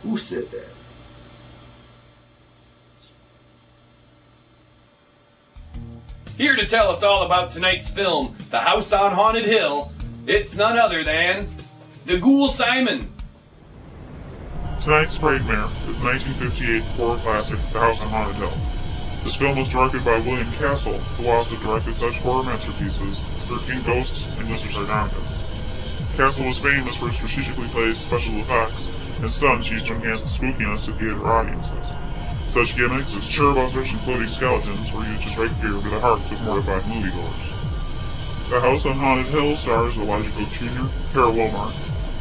Who said that? Here to tell us all about tonight's film, The House on Haunted Hill, it's none other than the Ghoul Simon. Tonight's Frightmare is the 1958 horror classic, The House on Haunted Hill. This film was directed by William Castle, who also directed such horror masterpieces as 13 Ghosts and Mr. Sardonicus. Castle was famous for strategically placed special effects and stunts used to enhance the spookiness to theater audiences. Such gimmicks as chairbusters and floating skeletons were used to strike fear into the hearts of mortified moviegoers. The House on Haunted Hill stars Elijah Cook Jr., Kara Wilmar,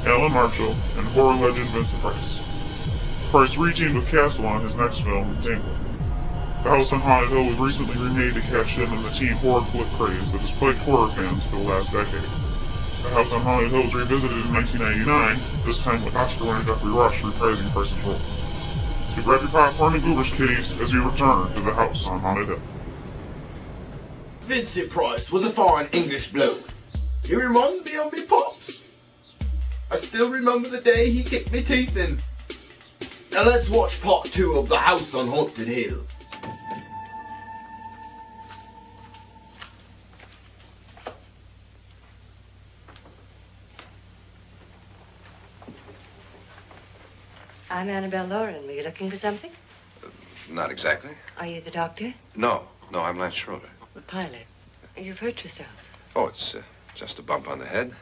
Alan Marshall, and horror legend Vincent Price. Price re-teamed with Castle on his next film, England. The House on Haunted Hill was recently remade to cash in on the teen horror flick craze that has plagued horror fans for the last decade. The House on Haunted Hill was revisited in 1999, this time with Oscar winner Jeffrey Rush reprising Price's role. So grab your popcorn and goobers, kiddies, as we return to The House on Haunted Hill. Vincent Price was a fine English bloke. He reminded me of me pops. I still remember the day he kicked me teeth in. Now let's watch part 2 of The House on Haunted Hill. I'm Annabelle Lauren. Were you looking for something? Not exactly. Are you the doctor? No, I'm Lance Schroeder. The pilot. You've hurt yourself. Oh, it's just a bump on the head.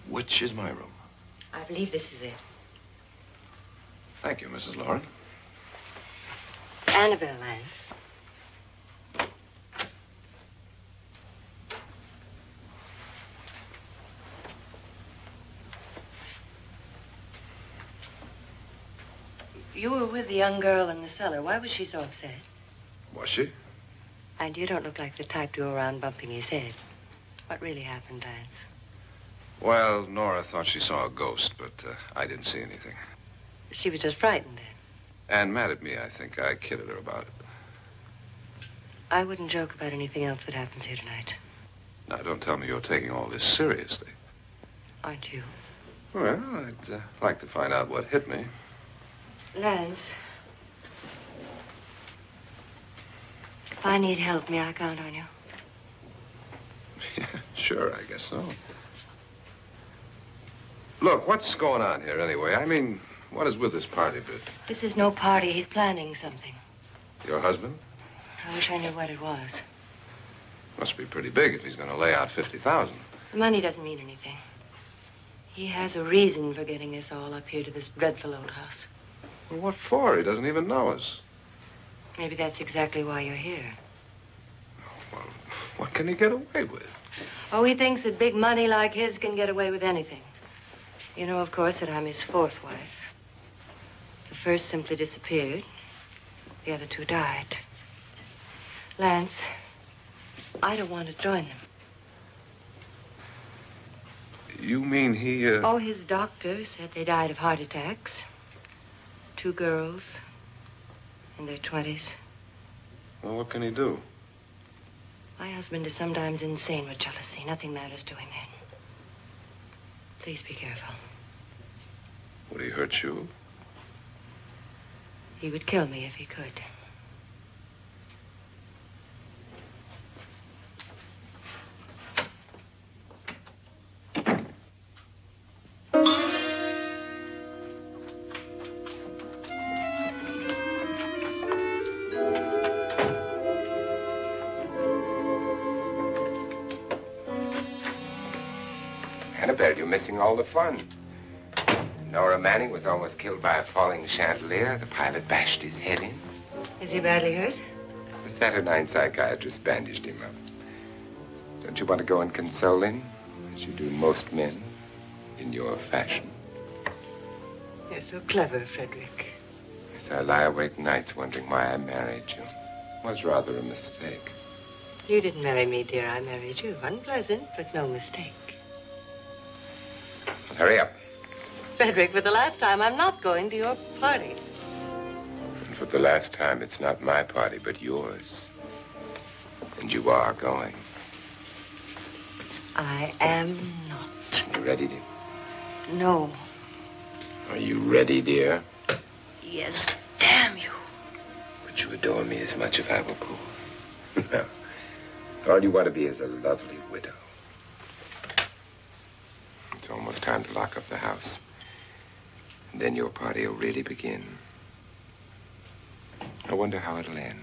Which is my room? I believe this is it. Thank you, Mrs. Lauren. Annabelle, Lance. You were with the young girl in the cellar. Why was she so upset? Was she? And you don't look like the type to go around bumping his head. What really happened, Lance? Well, Nora thought she saw a ghost, but I didn't see anything. She was just frightened then. And mad at me, I think. I kidded her about it. I wouldn't joke about anything else that happens here tonight. Now, don't tell me you're taking all this seriously. Aren't you? Well, I'd like to find out what hit me. Lance, if I need help, may I count on you? Yeah, sure, I guess so. Look, what's going on here anyway? I mean, what is with this party bit? This is no party. He's planning something. Your husband? I wish I knew what it was. Must be pretty big if he's going to lay out 50,000. The money doesn't mean anything. He has a reason for getting us all up here to this dreadful old house. Well, what for? He doesn't even know us. Maybe that's exactly why you're here. Well, what can he get away with? Oh, he thinks that big money like his can get away with anything. You know, of course, that I'm his fourth wife. The first simply disappeared. The other two died. Lance, I don't want to join them. You mean he, Oh, his doctor said they died of heart attacks. 2 girls in their 20s. Well, what can he do? My husband is sometimes insane with jealousy. Nothing matters to him then. Please be careful. Would he hurt you? He would kill me if he could. Annabelle, you're missing all the fun. Nora Manning was almost killed by a falling chandelier. The pilot bashed his head in. Is he badly hurt? The Saturnine psychiatrist bandaged him up. Don't you want to go and console him, as you do most men, in your fashion? You're so clever, Frederick. Yes, I lie awake nights wondering why I married you. It was rather a mistake. You didn't marry me, dear. I married you. Unpleasant, but no mistake. Hurry up. Frederick, for the last time, I'm not going to your party. And for the last time, it's not my party, but yours. And you are going. I am not. You ready to? No. Are you ready, dear? Yes, damn you. Would you adore me as much if I were poor? No. All you want to be is a lovely widow. It's almost time to lock up the house. And then your party will really begin. I wonder how it'll end.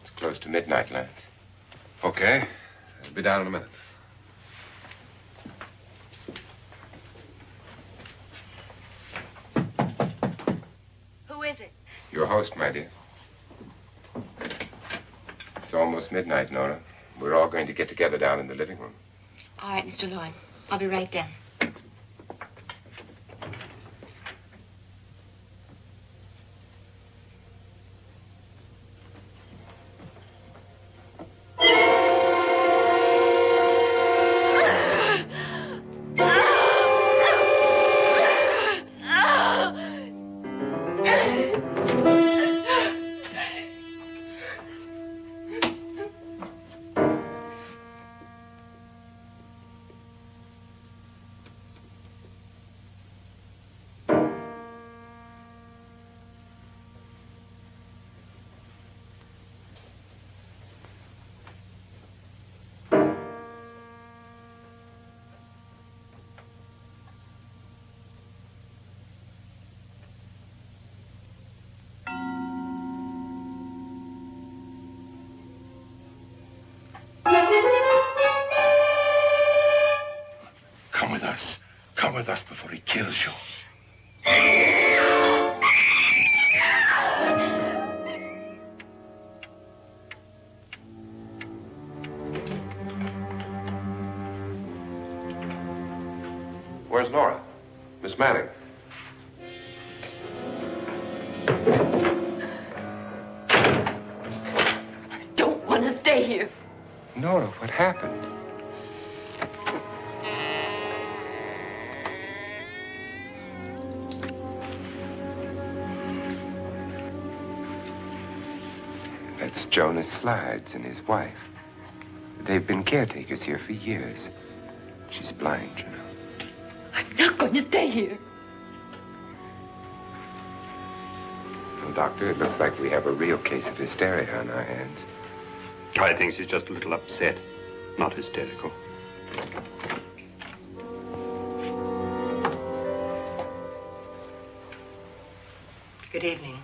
It's close to midnight, Lance. Okay. I'll be down in a minute. Who is it? Your host, my dear. It's almost midnight, Nora. We're all going to get together down in the living room. All right, Mr. Lloyd. I'll be right down. Come with us. Come with us before he kills you. Where's Nora? Miss Manning. I don't want to stay here. Nora, what happened? That's Jonas Slides and his wife. They've been caretakers here for years. She's blind, you know. I'm not going to stay here. Well, Doctor, it looks like we have a real case of hysteria on our hands. I think she's just a little upset, not hysterical. Good evening.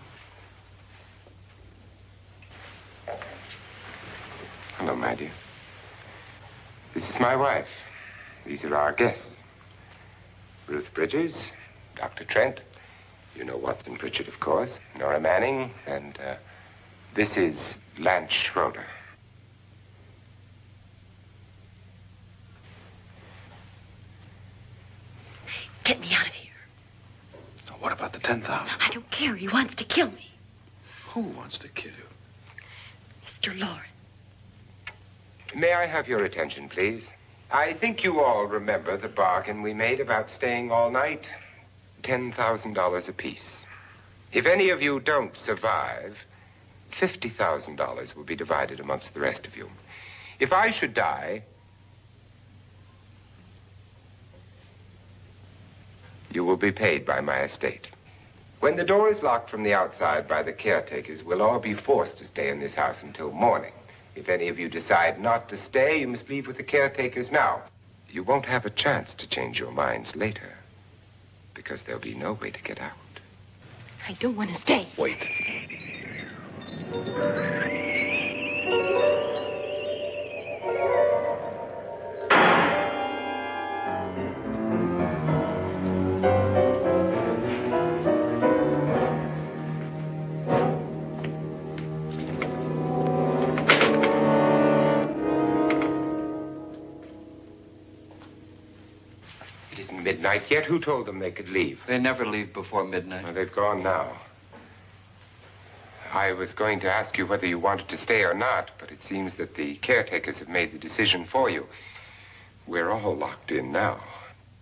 Hello, my dear. This is my wife. These are our guests. Ruth Bridgers, Dr. Trent. You know Watson Pritchard, of course. Nora Manning, and this is Lance Schroeder. Get me out of here. Now, what about the 10,000? I don't care. He wants to kill me. Who wants to kill you? Mr. Lawrence. May I have your attention, please? I think you all remember the bargain we made about staying all night. $10,000 apiece. If any of you don't survive, $50,000 will be divided amongst the rest of you. If I should die, you will be paid by my estate. When the door is locked from the outside by the caretakers, we'll all be forced to stay in this house until morning. If any of you decide not to stay, you must leave with the caretakers now. You won't have a chance to change your minds later, because there'll be no way to get out. I don't want to stay. Wait. Midnight yet? Who told them they could leave? They never leave before midnight. Well, they've gone now. I was going to ask you whether you wanted to stay or not, but it seems that the caretakers have made the decision for you. We're all locked in now.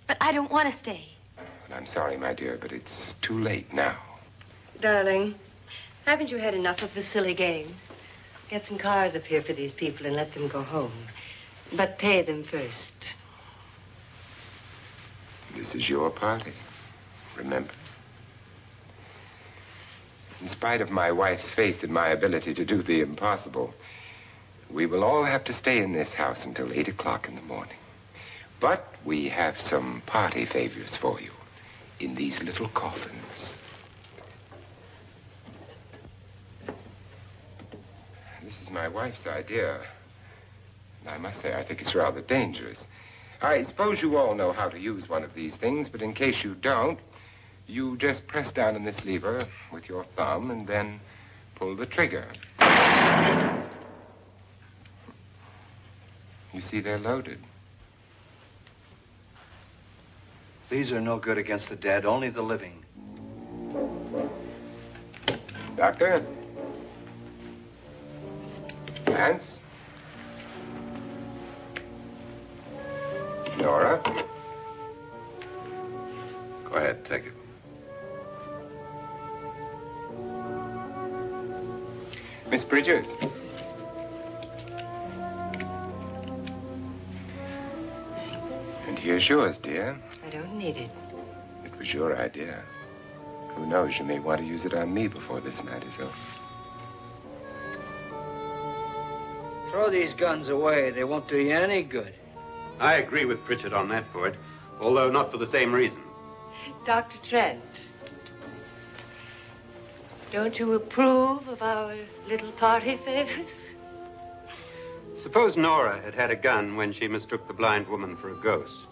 But I don't want to stay. And I'm sorry, my dear, but it's too late now. Darling, haven't you had enough of the silly game? Get some cars up here for these people and let them go home. But pay them first. This is your party, remember? In spite of my wife's faith in my ability to do the impossible, we will all have to stay in this house until 8 o'clock in the morning. But we have some party favors for you in these little coffins. This is my wife's idea. And I must say, I think it's rather dangerous. I suppose you all know how to use one of these things, but in case you don't, you just press down on this lever with your thumb and then pull the trigger. You see, they're loaded. These are no good against the dead, only the living. Doctor? Vance? Nora? Go ahead, take it. Miss Bridges? And here's yours, dear. I don't need it. It was your idea. Who knows, you may want to use it on me before this night is over. Throw these guns away. They won't do you any good. I agree with Pritchard on that point, although not for the same reason. Dr. Trent, don't you approve of our little party favors? Suppose Nora had had a gun when she mistook the blind woman for a ghost.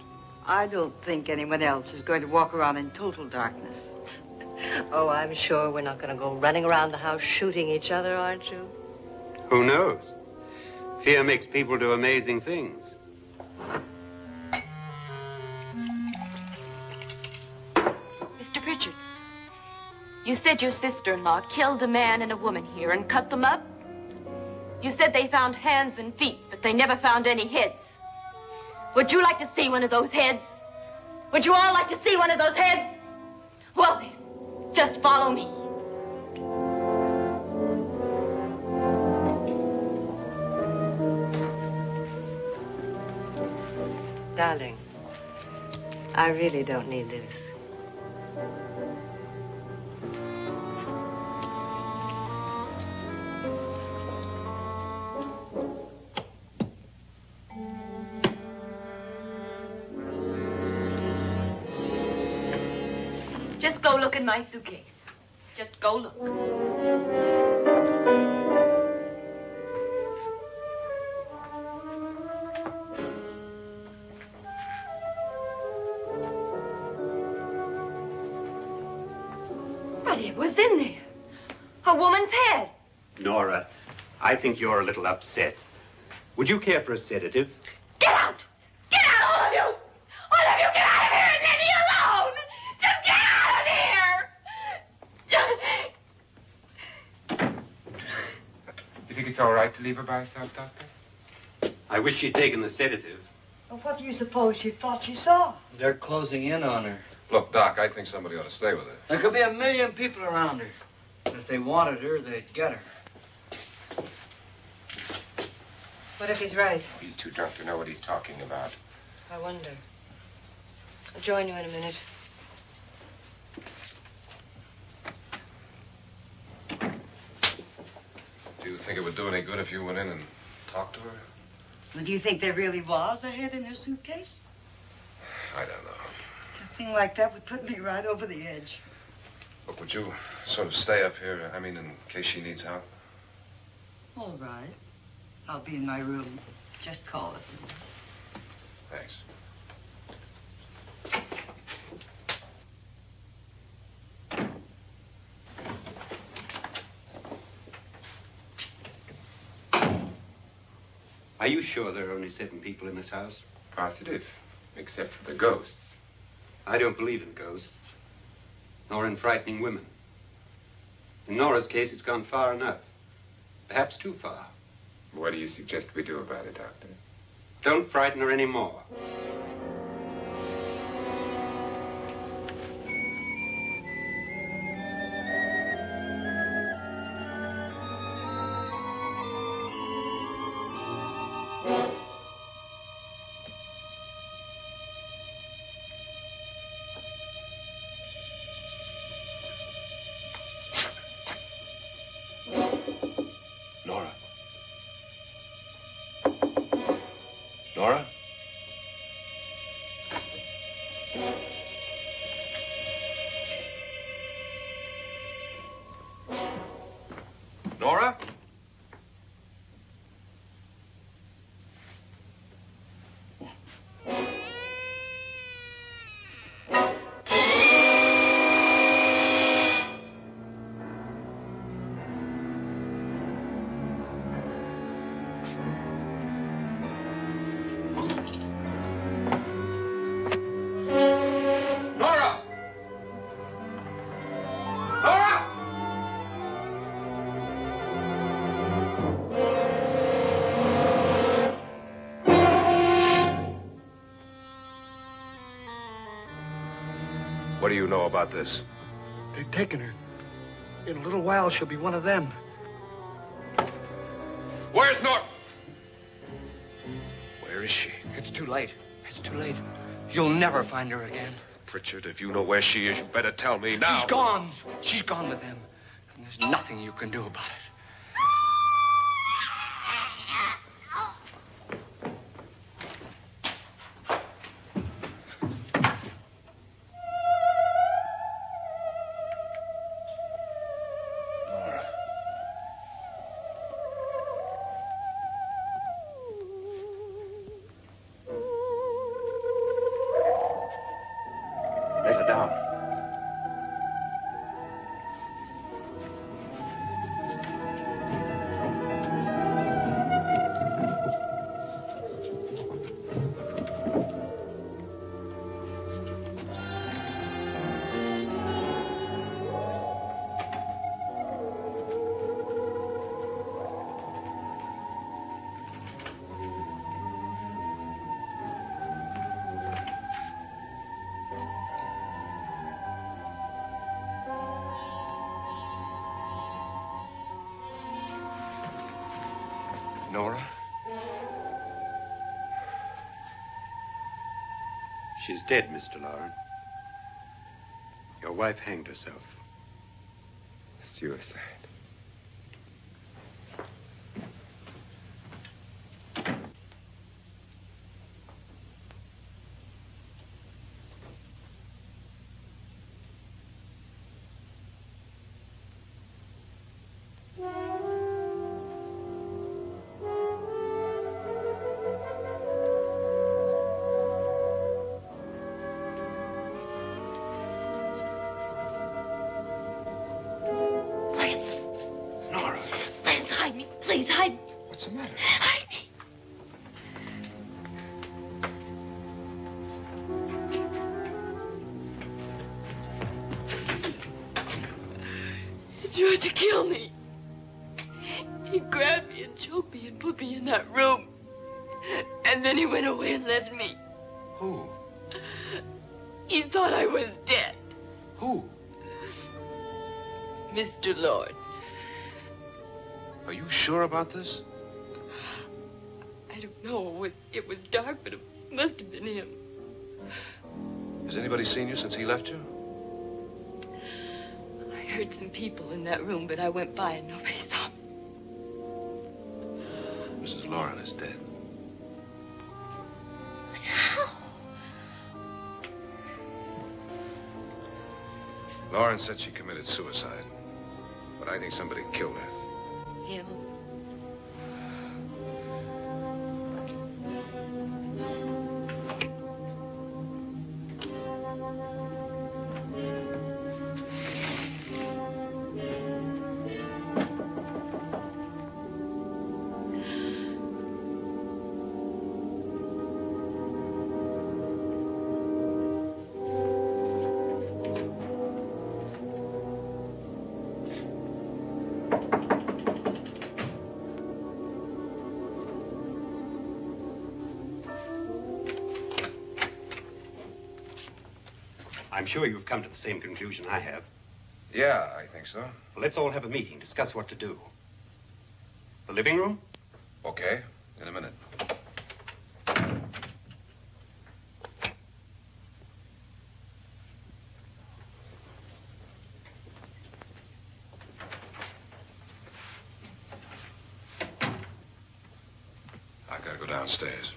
I don't think anyone else is going to walk around in total darkness. Oh, I'm sure we're not going to go running around the house shooting each other, aren't you? Who knows? Fear makes people do amazing things. Mr. Pritchard, you said your sister-in-law killed a man and a woman here and cut them up? You said they found hands and feet, but they never found any heads. Would you like to see one of those heads? Would you all like to see one of those heads? Well, then, just follow me. Darling, I really don't need this. Just go look in my suitcase. Just go look. But it was in there. A woman's head. Nora, I think you're a little upset. Would you care for a sedative? Get out! Get out, all of you! All of you, get out of here and leave me alone! Just get out of here! You think it's all right to leave her by herself, Doctor? I wish she'd taken the sedative. Well, what do you suppose she thought she saw? They're closing in on her. Look, Doc, I think somebody ought to stay with her. There could be 1 million people around her. If they wanted her, they'd get her. What if he's right? He's too drunk to know what he's talking about. I wonder. I'll join you in a minute. Do you think it would do any good if you went in and talked to her? Well, do you think there really was a head in her suitcase? I don't know. A thing like that would put me right over the edge. Look, would you sort of stay up here, I mean, in case she needs help? All right. I'll be in my room. Just call it. Thanks. Are you sure there are only 7 people in this house? Positive, except for the ghosts. I don't believe in ghosts, nor in frightening women. In Nora's case, it's gone far enough. Perhaps too far. What do you suggest we do about it, Doctor? Don't frighten her any more. Nora? Nora? What do you know about this? They've taken her. In a little while, she'll be one of them. Where's Nora? Where is she? It's too late. It's too late. You'll never find her again. Pritchard, if you know where she is, you better tell me now. She's gone. She's gone with them. And there's nothing you can do about it. Lay her down. Nora? She's dead, Mr. Lauren. Your wife hanged herself. Suicide. Please hide me. Please hide me. What's the matter? Hide me. He tried to kill me. He grabbed me and choked me and put me in that room. And then he went away and left me. Who? He thought I was dead. Who? Mr. Lord. Are you sure about this? I don't know. It was dark, but it must have been him. Has anybody seen you since he left you? I heard some people in that room, but I went by and nobody saw me. Mrs. Lauren is dead. But how? Lauren said she committed suicide, but I think somebody killed her. Him. I'm sure you've come to the same conclusion I have. Yeah, I think so. Well, let's all have a meeting, discuss what to do. The living room? Okay, in a minute. I gotta go downstairs.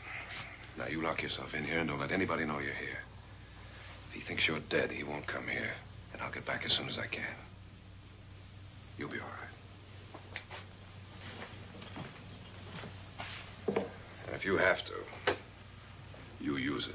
Now, you lock yourself in here and don't let anybody know you're here. If he thinks you're dead, he won't come here. And I'll get back as soon as I can. You'll be all right. And if you have to, you use it.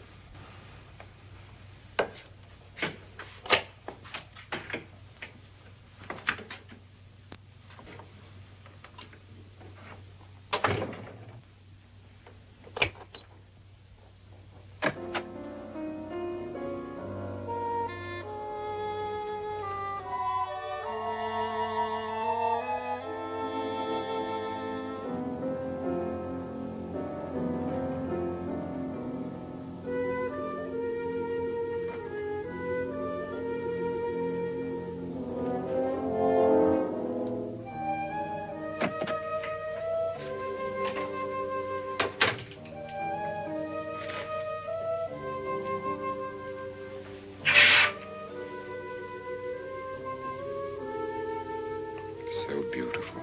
So beautiful.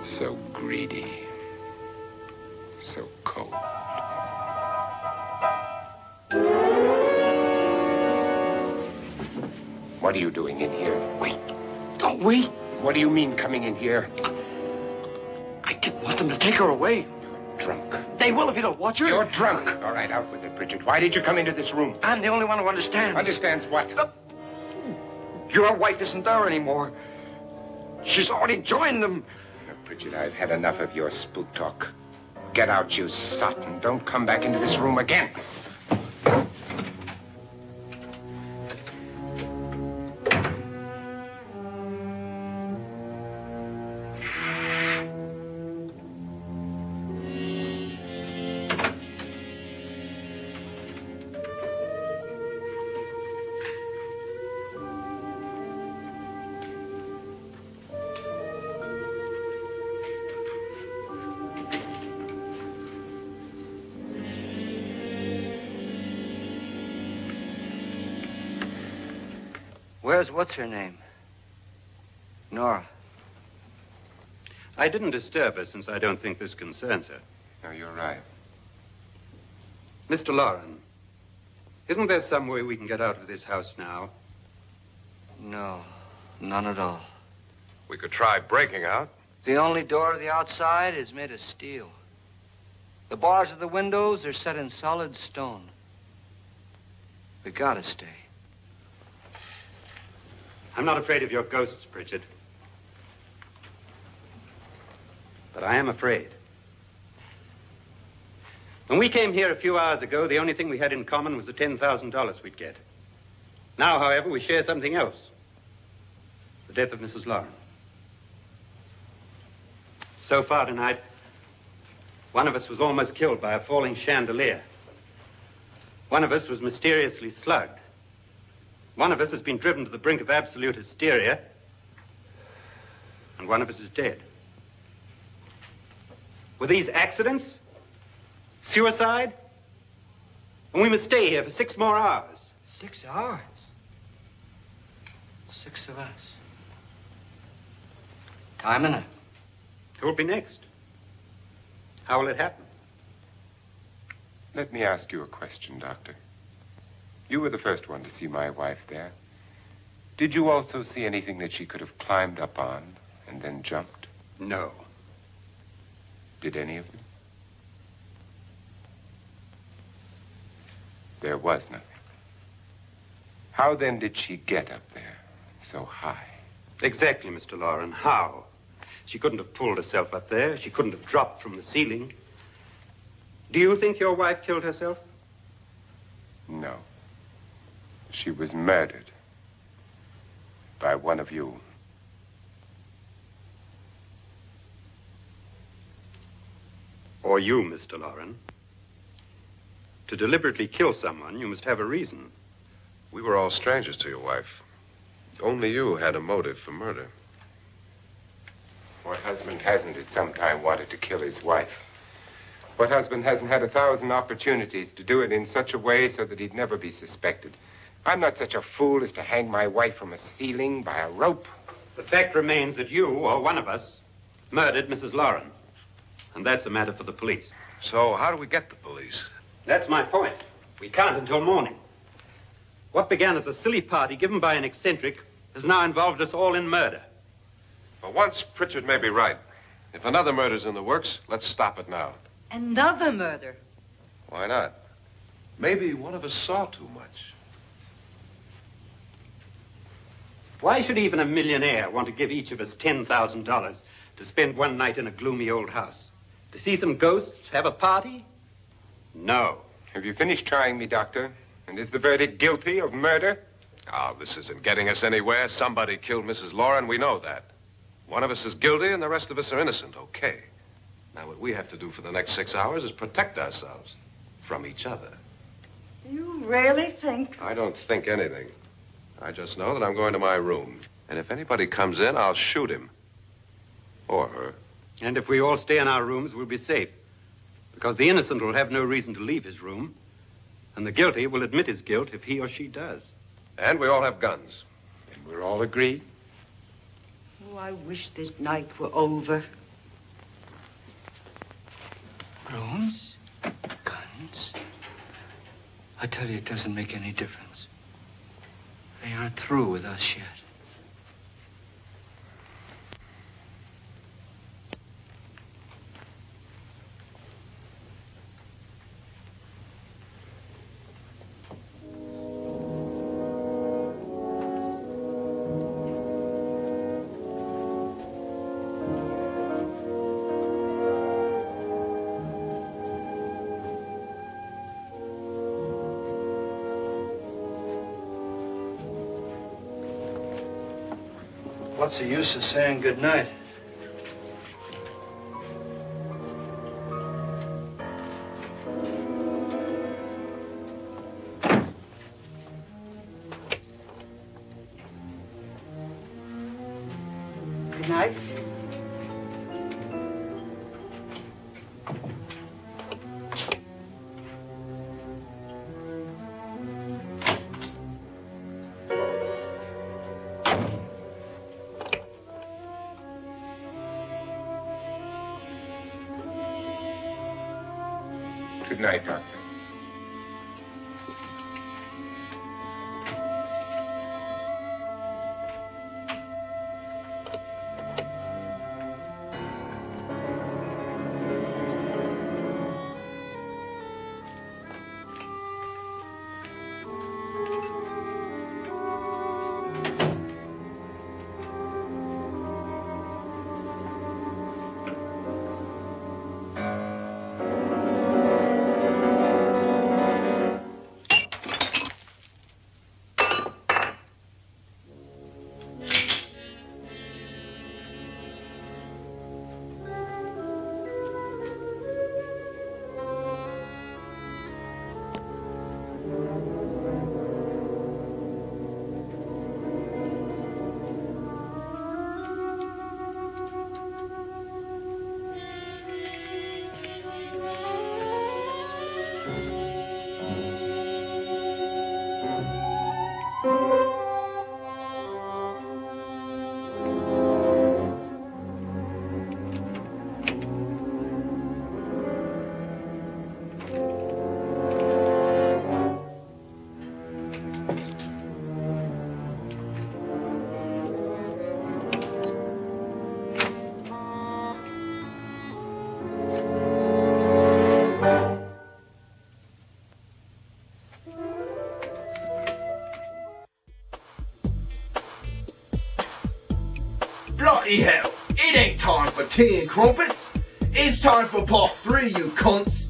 So greedy. So cold. What are you doing in here? Wait. Don't wait. What do you mean coming in here? I didn't want them to take her away. You're drunk. They will if you don't watch her. You're drunk. All right, out with it, Bridget. Why did you come into this room? I'm the only one who understands. Understands what? Your wife isn't there anymore. She's already joined them. Look, Bridget, I've had enough of your spook talk. Get out, you sot, and don't come back into this room again. Where's what's-her-name? Nora. I didn't disturb her since I don't think this concerns her. No, you're right. Mr. Loren, isn't there some way we can get out of this house now? No, none at all. We could try breaking out. The only door to the outside is made of steel. The bars of the windows are set in solid stone. We gotta stay. I'm not afraid of your ghosts, Bridget. But I am afraid. When we came here a few hours ago, the only thing we had in common was the $10,000 we'd get. Now, however, we share something else. The death of Mrs. Loren. So far tonight, one of us was almost killed by a falling chandelier. One of us was mysteriously slugged. One of us has been driven to the brink of absolute hysteria. And one of us is dead. Were these accidents? Suicide? And we must stay here for 6 more hours. 6 hours? 6 of us. Time enough. Who'll be next? How will it happen? Let me ask you a question, Doctor. You were the first one to see my wife there. Did you also see anything that she could have climbed up on and then jumped? No. Did any of you? There was nothing. How then did she get up there so high? Exactly, Mr. Loren. How? She couldn't have pulled herself up there. She couldn't have dropped from the ceiling. Do you think your wife killed herself? No. She was murdered by one of you. Or you, Mr. Loren. To deliberately kill someone, you must have a reason. We were all strangers to your wife. Only you had a motive for murder. What husband hasn't at some time wanted to kill his wife? What husband hasn't had 1,000 opportunities to do it in such a way so that he'd never be suspected? I'm not such a fool as to hang my wife from a ceiling by a rope. The fact remains that you, or one of us, murdered Mrs. Loren. And that's a matter for the police. So how do we get the police? That's my point. We can't until morning. What began as a silly party given by an eccentric has now involved us all in murder. For once, Pritchard may be right. If another murder's in the works, let's stop it now. Another murder? Why not? Maybe one of us saw too much. Why should even a millionaire want to give each of us $10,000 to spend one night in a gloomy old house? To see some ghosts, have a party? No. Have you finished trying me, Doctor? And is the verdict guilty of murder? Oh, this isn't getting us anywhere. Somebody killed Mrs. Laura, and we know that. One of us is guilty, and the rest of us are innocent, okay. Now, what we have to do for the next 6 hours is protect ourselves from each other. You really think? I don't think anything. I just know that I'm going to my room. And if anybody comes in, I'll shoot him. Or her. And if we all stay in our rooms, we'll be safe. Because the innocent will have no reason to leave his room. And the guilty will admit his guilt if he or she does. And we all have guns. And we're all agreed? Oh, I wish this night were over. Rooms? Guns? I tell you, it doesn't make any difference. They aren't through with us yet. What's the use of saying good night? Good night. Good night, Doctor. Bloody hell, it ain't time for tea and crumpets. It's time for part 3, you cunts.